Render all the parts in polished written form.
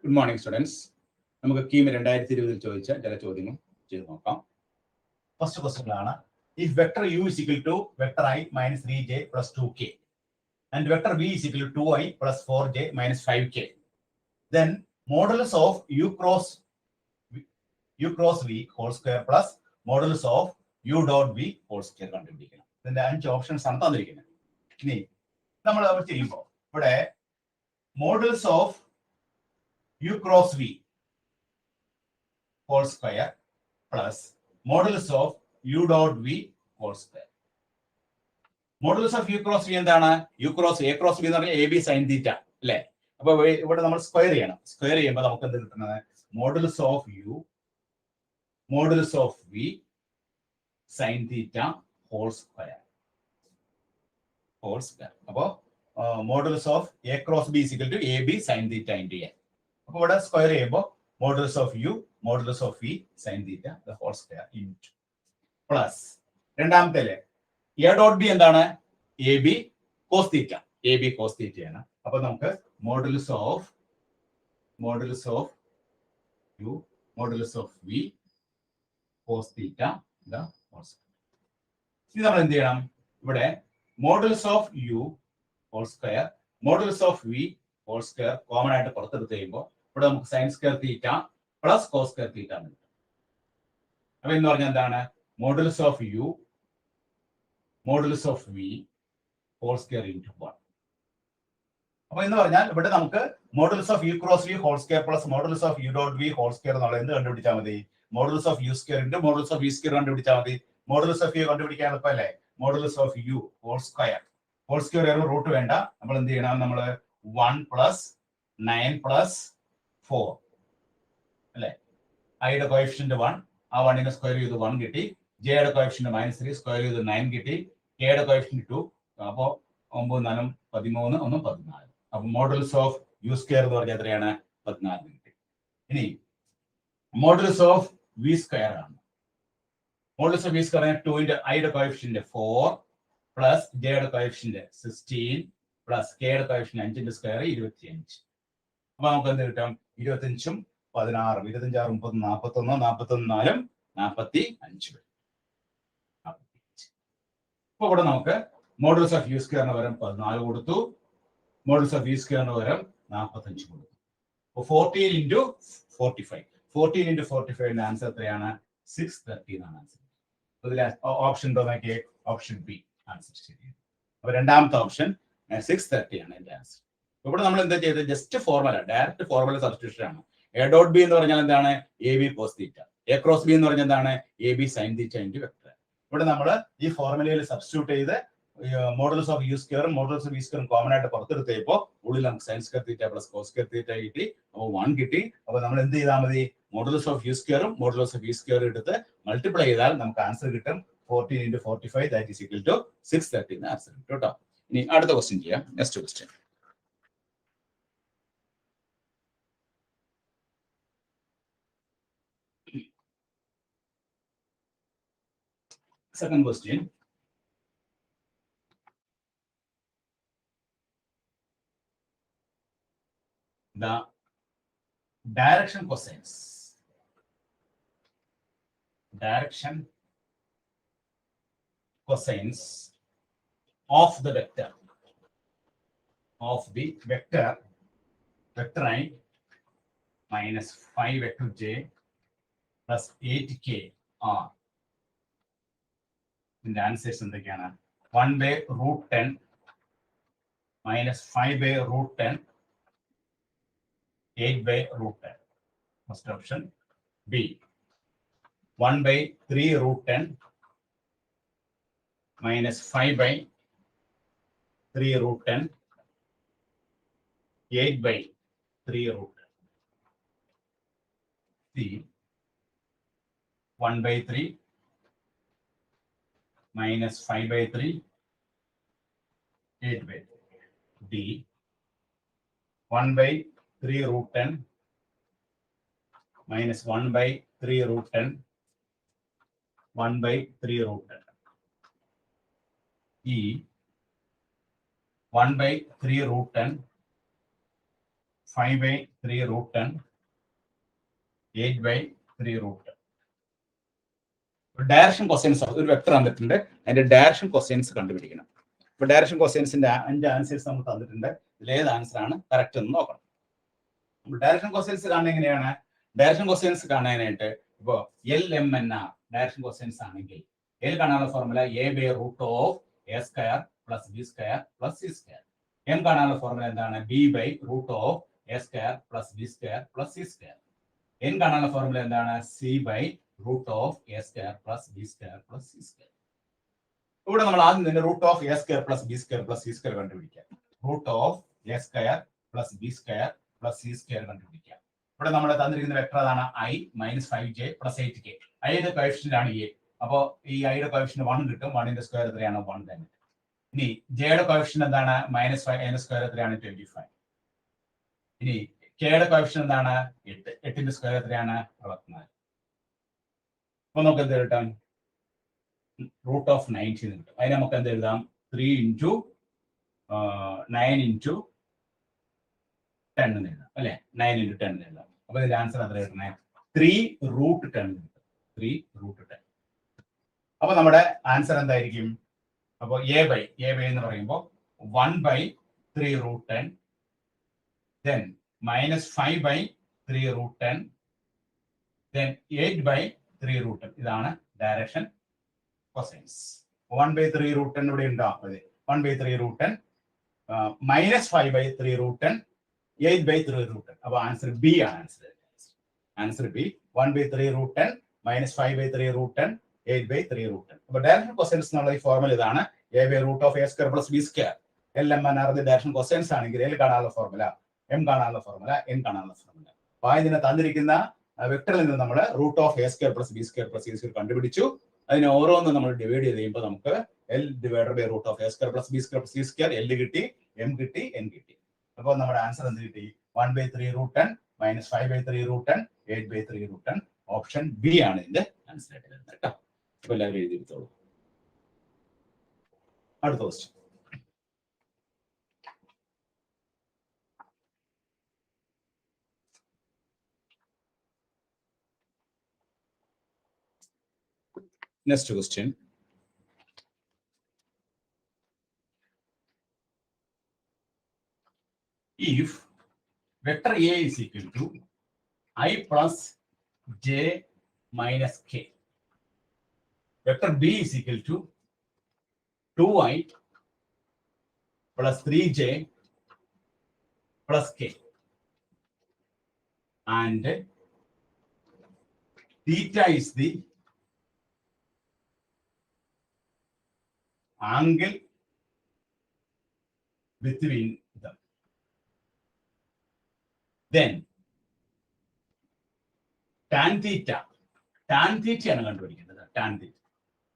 Good morning, students. നമുക്ക് Keam 2020 ചോദിച്ച ചില ചോദ്യങ്ങൾ ചെയ്തു നോക്കാം. First question ആണ്, if vector u is equal to vector I minus 3j plus 2k and vector v is equal to 2i plus 4j minus 5k, then modulus of u cross v whole square plus modulus of u dot v whole square കണ്ടുപിടിക്കണം. ഇതിന്റെ 5 options ആണ് തന്നിരിക്കുന്നത്. ഇനി നമ്മൾ അത് ചെയ്യുമ്പോൾ ഇവിടെ modulus of u cross v whole square plus modulus of u dot v whole square. Modulus of u cross v എന്താണ്? u cross a cross v എന്ന് പറഞ്ഞാൽ ab sin theta അല്ലേ? അപ്പോൾ ഇവിടെ നമ്മൾ സ്ക്വയർ ചെയ്യണം. സ്ക്വയർ ചെയ്യുമ്പോൾ നമുക്ക് എന്ത് കിട്ടുന്നത്? modulus of u modulus of v sin theta whole square. അപ്പോൾ modulus of a cross b is equal to ab sin theta into a. അപ്പോൾ ഇവിടെ സ്ക്വയർ ചെയ്യുമ്പോൾ modulus of u modulus of v sin theta the whole square into plus രണ്ടാമത്തേല് a dot b എന്താണ്? ab cos theta. ab cos theta ആണ്. അപ്പോൾ നമുക്ക് modulus of u modulus of v cos theta the whole square. ഇനി നമ്മൾ എന്ത് ചെയ്യണം? ഇവിടെ modulus of u whole square modulus of v whole square common ആയിട്ട് പുറത്തെടുത്ത് കഴിയുമ്പോൾ ഇവിടെ നമുക്ക് sin square theta plus cos square theta എന്ന് കിട്ടും. അപ്പൊ എന്ന് പറഞ്ഞാൽ എന്താണ്? modulus of u modulus of v whole square into 1. അപ്പൊ എന്ന് പറഞ്ഞാൽ ഇവിടെ നമുക്ക് modulus of u cross v whole square plus modulus of u dot v whole square എന്നുള്ള എന്ത് കണ്ടുപിടിച്ചാൽ മതി? modulus of u square into modulus of v square കണ്ടുപിടിച്ചാൽ മതി. modulus of u കണ്ടുപിടിക്കാൻ എളുപ്പമല്ലേ? modulus of u whole square root വേണ്ട. നമ്മൾ എന്ത് ചെയ്യണം? നമ്മൾ 1 plus 9 plus 4 അല്ലെ? ഐയുടെ കോഎഫിഷ്യന്റ് 1, ആ 1നെ സ്ക്വയർ ചെയ്ത് 1 കിട്ടി. ജെയുടെ കോഎഫിഷ്യന്റ് -3 സ്ക്വയർ ചെയ്ത് 9 കിട്ടി. കെയുടെ കോഎഫിഷ്യന്റ് 2, അപ്പോൾ 9 4 13 1 14. അപ്പൊ മോഡുലസ് ഓഫ് യു സ്ക്വയർ എന്ന് പറഞ്ഞാൽ എത്രയാണ്? 14 കിട്ടി. ഇനി മോഡുലസ് ഓഫ് വി സ്ക്വയർ ആണ്. മോഡുലസ് ഓഫ് വി സ്ക്വയർ 2 ഐയുടെ കോഎഫിഷ്യന്റ് 4 പ്ലസ് ജെയുടെ കോഎഫിഷ്യന്റ് 16 പ്ലസ് കെയുടെ കോഎഫിഷ്യന്റ് 5ന്റെ സ്ക്വയർ 25. അപ്പൊ നമുക്ക് എന്ത് കിട്ടും? 25ഉം 16 25 6 30 41 41 4 45. അപ്പൊ ഇവിടെ നമുക്ക് മോഡുലസ് ഓഫ് യു സ്ക്വയറിന് പകരം 14 കൊടുത്തു, മോഡുലസ് ഓഫ് വി സ്ക്വയറിന് പകരം 45 കൊടുത്തു. അപ്പൊ 14 into 45 14 into 45 ആൻസർ എത്രയാണ്? 630 എന്നാണ് ആൻസർ. ഇതിൽ ഓപ്ഷൻ ഉണ്ടോ നോക്കിയേ? ഓപ്ഷൻ ബി ആൻസർ ശരിയാണ്. അപ്പൊ രണ്ടാമത്തെ ഓപ്ഷൻ 630 ആണ് എന്റെ ആൻസർ. ഇവിടെ നമ്മൾ എന്താ ചെയ്തത്? Just formula, direct formula substitution ആണ്. എ ഡോട്ട് ബി എന്ന് പറഞ്ഞാൽ എന്താണ്? A B cos theta. A cross B എന്ന് പറഞ്ഞാൽ എന്താണ്? A B sine theta into vector. ഇവിടെ നമ്മൾ ഈ ഫോർമുലയിൽ സബ്സ്റ്റിറ്റ്യൂട്ട് ചെയ്ത് മോഡുലസ് ഓഫ് യു സ്ക്വയറും മോഡുലസ് ഓഫ് വി സ്ക്വയറും കോമൺ ആയിട്ട് പുറത്തെടുത്തപ്പോൾ ഉള്ളിൽ നമുക്ക് sine square theta plus cos square theta കിട്ടി. അപ്പോൾ 1 കിട്ടി. അപ്പോൾ നമ്മൾ എന്ത് ചെയ്താൽ മതി? മോഡുലസ് ഓഫ് യു സ്ക്വയറും മോഡുലസ് ഓഫ് വി സ്ക്വയറും എടുത്ത് മൾട്ടിപ്ലൈ ചെയ്താൽ നമുക്ക് ആൻസർ കിട്ടും 14 into 45 that is equal to 630 എന്ന് ആൻസർ കിട്ടും കേട്ടോ. ഇനി അടുത്ത ക്വസ്റ്റ്യൻ ചെയ്യാം. Next question. Second question. The direction cosines of the vector vector I minus 5 vector j plus 8k r. ഇതിന്റെ ആൻസേഴ്സ് എന്തൊക്കെയാണ്? 1/√10 minus 5/√10 8/√10. First option. B 1/3√10 minus 5/3√10 8/3√10. C 1/3 minus 5/3 8/3. D 1/3√10 minus 1/3√10 1/3√10. E 1/3√10 5/3√10, 8/3√10. Direction questions ഒരു vector തന്നിട്ടുണ്ട്, അതിന്റെ direction questions കണ്ടുപിടിക്കണം. ഇപ്പൊ direction ക്വസ്റ്റ്യൻസിന്റെ 5 answers നമുക്ക് തന്നിട്ടുണ്ട്. ഇതിൽ ഏത് ആൻസർ ആണ് കറക്റ്റ് എന്ന് നോക്കണം. ഡയറക്ഷൻ ക്വസ്റ്റ്യൻസ് കാണുന്നത് എങ്ങനെയാണ്? ഡയറക്ഷൻ ക്വസ്റ്റ്യൻസ് കാണാനായിട്ട് ഇപ്പോ LMNR ഡയറക്ഷൻ ക്വസ്റ്റ്യൻസ് ആണെങ്കിൽ എൽ കാണാനുള്ള formula A/√A² + B² + C². M കാണാനുള്ള ഫോർമുല എന്താണ്? B/√A² + B² + C². എൻ കാണാനുള്ള ഫോർമുല എന്താണ്? C/√A² + B² + C². ഇവിടെ നമ്മൾ ആദ്യം തന്നെ √A² + B² + C² കണ്ടുപിടിക്കാം. √A² + B² + C² കണ്ടുപിടിക്കാം. ഇവിടെ നമ്മൾ തന്നിരിക്കുന്ന വെക്ടർ അതാണ് I -5j + 8k. ഐയുടെ കോഎഫിഷ്യന്റ് ആണ് A. അപ്പോൾ ഈ ഐയുടെ കോഎഫിഷ്യന്റ് 1 കിട്ടും. 1ന്റെ സ്ക്വയർ എത്രയാണ്? 1 തന്നെ. ഇനി ജെയുടെ കോഎഫിഷ്യന്റ് എന്താണ്? -5, അതിന്റെ സ്ക്വയർ എത്രയാണ്? 25. ഇനി കെയുടെ കോഎഫിഷ്യന്റ് എന്താണ്? 8. 8ന്റെ സ്ക്വയർ എത്രയാണ്? 64. അപ്പൊ നമുക്ക് എന്ത് കിട്ടാം? √90 കിട്ടും. അതിന് നമുക്ക് എന്ത് എഴുതാം? 3 × 9 × 10 എന്ന് എഴുതാം അല്ലെ? 9 × 10 എന്ന് എഴുതാം. അപ്പൊ ഇതിന്റെ ആൻസർ എത്ര കിട്ടണേ? 3√10 കിട്ടും. 3√10. അപ്പൊ നമ്മുടെ ആൻസർ എന്തായിരിക്കും? അപ്പൊ A by എന്ന് പറയുമ്പോൾ 1/3√10, then -5/3√10, then 8/3√10. ഇതാണ് ഡയറക്ഷൻ ക്വസ്റ്റ്യൻസ്. 1/3√10 ഇവിടെ ഉണ്ടാവും. 1/3√10, -5/3√10, 8/3√10. അപ്പൊ ആൻസർ ബി ആണ്. Answer B 1/3√10, -5/3√10, 8/3√10. അപ്പൊ ഡയറക്ഷൻ ക്വസ്റ്റ്യൻസ് എന്നുള്ള ഈ ഫോർമുല ഇതാണ്. A/√A² + B². LMNR direction questions ആണെങ്കിൽ എൽ കാണാനുള്ള ഫോർമുല, എം കാണാനുള്ള ഫോർമുല, എൻ കാണാനുള്ള ഫോർമുല. അപ്പൊ ഇതിനെ തന്നിരിക്കുന്ന വെക്ടറിൽ നിന്ന് നമ്മൾ √A² + B² + C² കണ്ടുപിടിച്ചു. അതിനെ ഓരോന്നും നമ്മൾ ഡിവൈഡ് ചെയ്ത് കഴിയുമ്പോൾ നമുക്ക് L/√A² + B² + C², L കിട്ടി, എം കിട്ടി, എൻ കിട്ടി. അപ്പോൾ നമ്മുടെ ആൻസർ എന്ത് കിട്ടി? 1/3√10, -5/3√10, 8/3√10. ഓപ്ഷൻ ബി ആണ് ഇതിന്റെ ആൻസർ ആയിട്ട് വരുന്നത് കേട്ടോ. അപ്പൊ എല്ലാവരും എഴുതിയെടുത്തോളൂ. അടുത്ത question. Next question. If vector A is equal to I plus j minus k, vector B is equal to 2i plus 3j plus k, and theta is the angle between them, then tan theta ആണ് കണ്ടുപിടിക്കേണ്ടത്. tan theta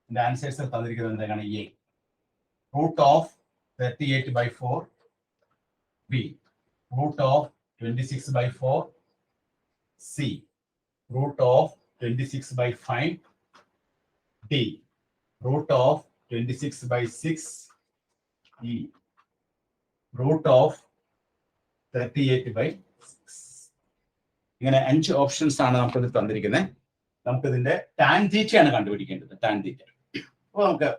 ഇതിന്റെ answers തന്നിരിക്കുന്നത് എന്താണ്? A √38/4, B √26/4, C √26/5, D √26/6, E √38/6. ഇങ്ങനെ 5 options ആണ് നമുക്കിത് തന്നിരിക്കുന്നത്. നമുക്കിതിന്റെ tan തീറ്റയാണ് കണ്ടുപിടിക്കേണ്ടത്. Tan theta. അപ്പോൾ നമുക്ക്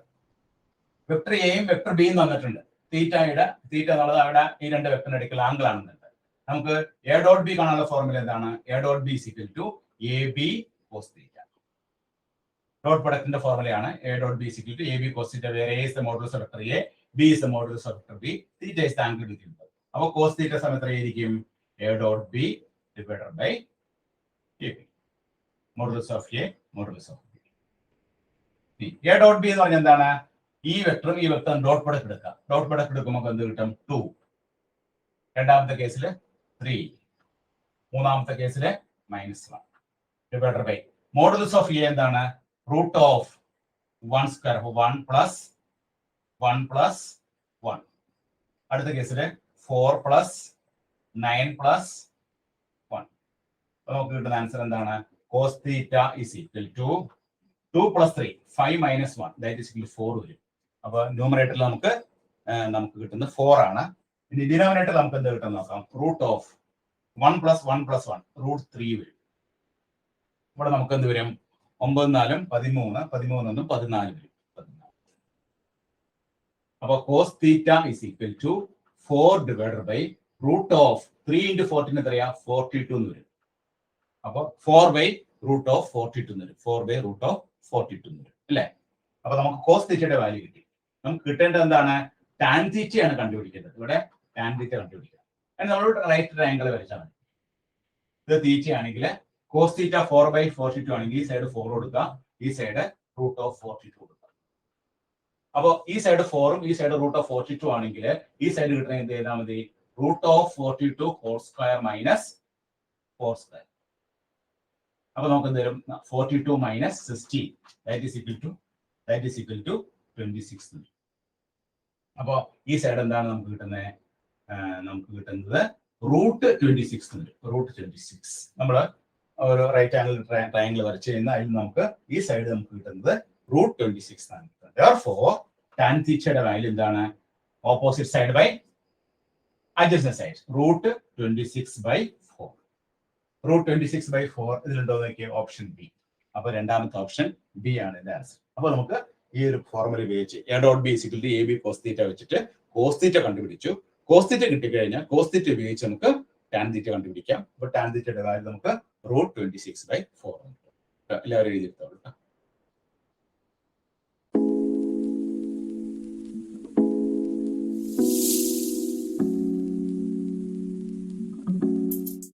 വെക്ടർ എയും വെക്ടർ ബിയും തന്നിട്ടുണ്ട്. തീറ്റ എന്നുള്ളത് അവിടെ ഈ രണ്ട് വെക്ടറിന്റെ ഇടയ്ക്കുള്ള ആംഗിൾ ആണെന്നുണ്ട്. നമുക്ക് A.B കാണാനുള്ള ഫോർമുല എന്താണ്? A.B = AB cos θ. ഡോട്ട് പ്രൊഡക്റ്റിന്റെ ഫോർമുലയാണ്. A.B = AB cos θ, where A is the modulus of vector A, B is the modulus of vector B, θ is the angle between them. അപ്പോൾ cos θ സമയം എത്രയായിരിക്കും? A.B divided by AB. Modulus of A, modulus of B. A.B എന്ന് പറഞ്ഞാൽ എന്താണ്? ഈ വെക്ടറും ഈ വെക്ടറും ഡോട്ട് പ്രൊഡക്റ്റ് എടുക്കാം. ഡോട്ട് പ്രൊഡക്റ്റ് എടുക്കുമ്പോൾ എന്ത് കിട്ടും? 2. രണ്ടാമത്തെ കേസിൽ 3, മൂന്നാമത്തെ കേസിൽ -1 divided by modulus of A എന്താണ്? √1², 1 + 1 + 1. അടുത്ത കേസിൽ 4 + 9 + 1. നമുക്ക് കിട്ടുന്ന ആൻസർ എന്താണ്? cos θ is equal to 2 + 3, 5 - 1, that is equal to 4 വരും. അപ്പൊ ന്യൂമറേറ്ററിൽ നമുക്ക് കിട്ടുന്നത് 4 ആണ്. ഇനി ഡിനോമിനേറ്റർ നമുക്ക് എന്ത് കിട്ടും നോക്കാം? √1 1 + 1 + 1 √3 വരും. ഇവിടെ നമുക്ക് എന്ത് വരും? 9 4 13, 13 14 വരും. അപ്പോൾ cos theta is equal to 4 divided by root of 3 × 14 എത്രയാ? 42 എന്ന് വരും. അപ്പോൾ 4/√42 എന്ന് വരും. 4/√42 എന്ന് വരും അല്ലേ? അപ്പൊ നമുക്ക് കോസ് തീറ്റയുടെ വാല്യൂ കിട്ടി. നമുക്ക് കിട്ടേണ്ടത് എന്താണ്? ടാൻ തീറ്റയാണ് കണ്ടുപിടിക്കേണ്ടത്. ഇവിടെ ടാൻ തീറ്റ കണ്ടുപിടിക്കുക. നമ്മൾ റൈറ്റ് ട്രയാങ്കിൾ വരച്ചാൽ മതി. ഇത് തീറ്റ ആണെങ്കിൽ കോസ് തീറ്റ 4/42 ആണെങ്കിൽ ഈ സൈഡ് 4 കൊടുക്കുക, ഈ സൈഡ് √42 കൊടുക്കുക. അപ്പോൾ ഈ സൈഡ് 4ഉം ഈ സൈഡ് √42 ആണെങ്കിൽ ഈ സൈഡ് കിട്ടണ എന്ത് ചെയ്താൽ മതി? √42 ഹോൾ സ്ക്വയർ മൈനസ് 4 സ്ക്വയർ. അപ്പൊ നമുക്ക് എന്ത് വരും? 42 - 16 ദാറ്റ് ഈസ് ഈക്വൽ ടു 26. അപ്പൊ ഈ സൈഡ് എന്താണ് നമുക്ക് കിട്ടുന്നത്? നമുക്ക് കിട്ടുന്നത് √26 √26. നമ്മൾ ഒരു റൈറ്റ് ആംഗിൾ ട്രയാംഗിൾ വരച്ച് കഴിഞ്ഞാൽ അതിൽ നമുക്ക് ഈ സൈഡ് നമുക്ക് കിട്ടുന്നത് √26 ആണ്. Therefore, tan തീറ്റയുടെ വാല്യൂ എന്താണ്? Opposite side by adjacent side √26/4. √26/4 ഇതിലുണ്ടോ നോക്കിയ ഓപ്ഷൻ ബി. അപ്പൊ രണ്ടാമത്തെ ഓപ്ഷൻ ബി ആണ് ഇതിന്റെ ആൻസർ. അപ്പൊ നമുക്ക് ഈ ഒരു ഫോർമുല ഉപയോഗിച്ച് A.B cos തീറ്റ വെച്ചിട്ട് കോസ് തീറ്റ കണ്ടുപിടിച്ചു. കോസ് തീറ്റ കിട്ടിക്കഴിഞ്ഞാൽ കോസ് തീറ്റ ഉപയോഗിച്ച് നമുക്ക് ടാൻ തീറ്റ കണ്ടുപിടിക്കാം. അപ്പൊ ടാൻ തീറ്റയുടെ വാല്യൂ നമുക്ക് √26/4 എല്ലാവരും എഴുതി.